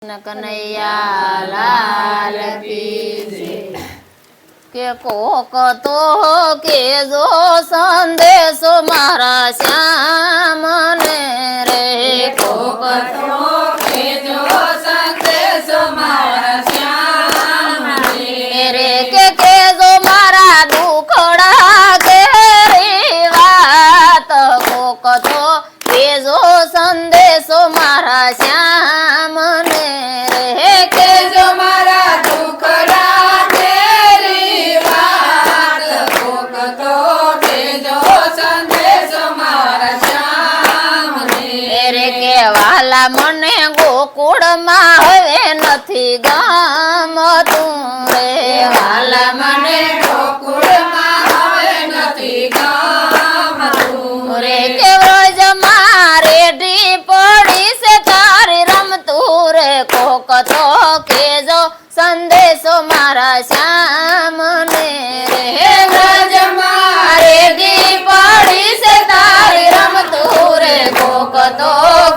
કનૈયા લાલ કી જય। કે કોક તો કેજો સંદેશો મારા શ્યામને રે, કોક તો કેજો સંદેશો મારા શ્યામને રે, કે કેજો મારા દુખડા ઘેરી વાત, કોક તો કેજો સંદેશો મારા શ્યામને રે, કેજો મારા દુખડા ઘેરી વાત, કોક તો કેજો સંદેશો મારા શ્યામને રે, કે વાલા મને ગોકુળમાં હવે નથી ગમતું રે, વાલા મને ગોકુળમાં હવે નથી ગમતું રે, કે વ્રજમાં રેડી પડી છે તારી રમતું રે, કોક તો કેજો સંદેશો મારા શ્યામને રે, વ્રજમાં રેડી પડી છે તારી રમતું રે, કોક તો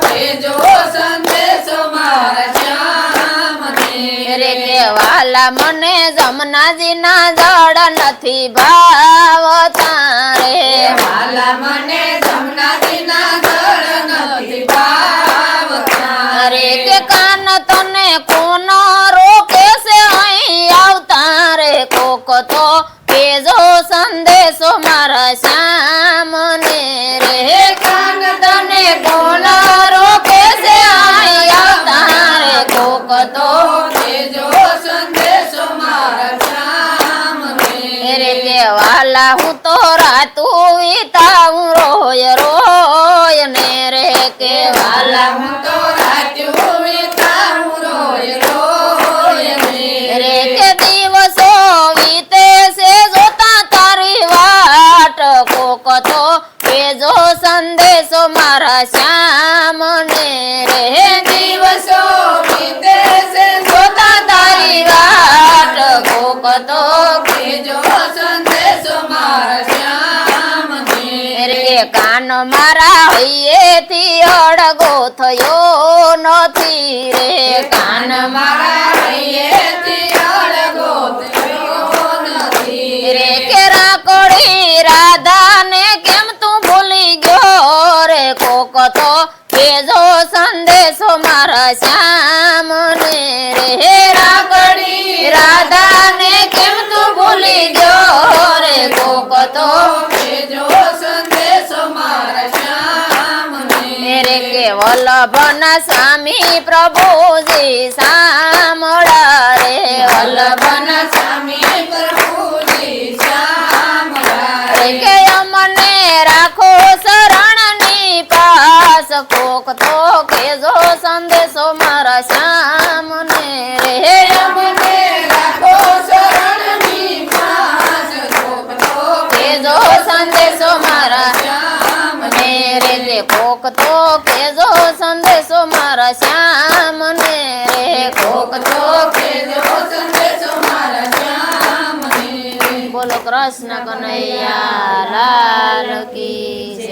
કેજો સંદેશો મારા શ્યામને રે, કે વાલા મને જમનાજીના જળ નથી ભાવતા રે, વાલા મને જમનાજીના જળ નથી ભાવતા રે, કે કાન તને કોનો રોકે છે અહીં આવતા રે, કોક તો કેજો સંદેશો મારા શ્યામને રે, કાન તને કોનો રોકે છે અહીં આવતા રે, કોક તો કેજો સંદેશો મારા શ્યામને રે, કે વાલા હું તો રાતું વિતાવું રોય રોય ને રે, કે વાલા હું તો રાત્યું વિતાવું રોય રોય ને રે, કે દિવસો વીતે છે જોતા તારી વાટ, કોક તો કેજો સંદેશો મારા શ્યામને રે, દિવસો વીતે છે જોતા તારી વાટ, કોક તો કેજો સંદેશો મારા શ્યામને રે, કાન મારા હૈયેથી અડગો થયો નથી રે, કાન મારા હૈયેથી અળગો થયો નથી રે, કે રાખડી રાધાને કેમ તું ભૂલી ગયો રે, કોક તો કેજો સંદેશો મારા શ્યામને રે, રાખડી રાધાને કેમ તું ભૂલી ગયો રે, કોક તો કેજો સંદેશો મારા શ્યામને રે, કે વલ્લભના સ્વામી પ્રભુજી સાંભળા રે, વલ્લભના સ્વામી પ્રભુજી શ્યામળા રે, કે અમને રાખો શરણની પાસ, કોક તો કેજો સંદેશો મારા શ્યામને રે, અમને રાખો શરણની પાસ, કોક તો કેજો સંદેશો મારા શ્યામને રે, કે કોક તો કેજો સંદેશો મારા શ્યામને રે, કોક તો કેજો સંદેશો મારા શ્યામને બોલો કૃષ્ણ કનૈયા લાલ કી જય।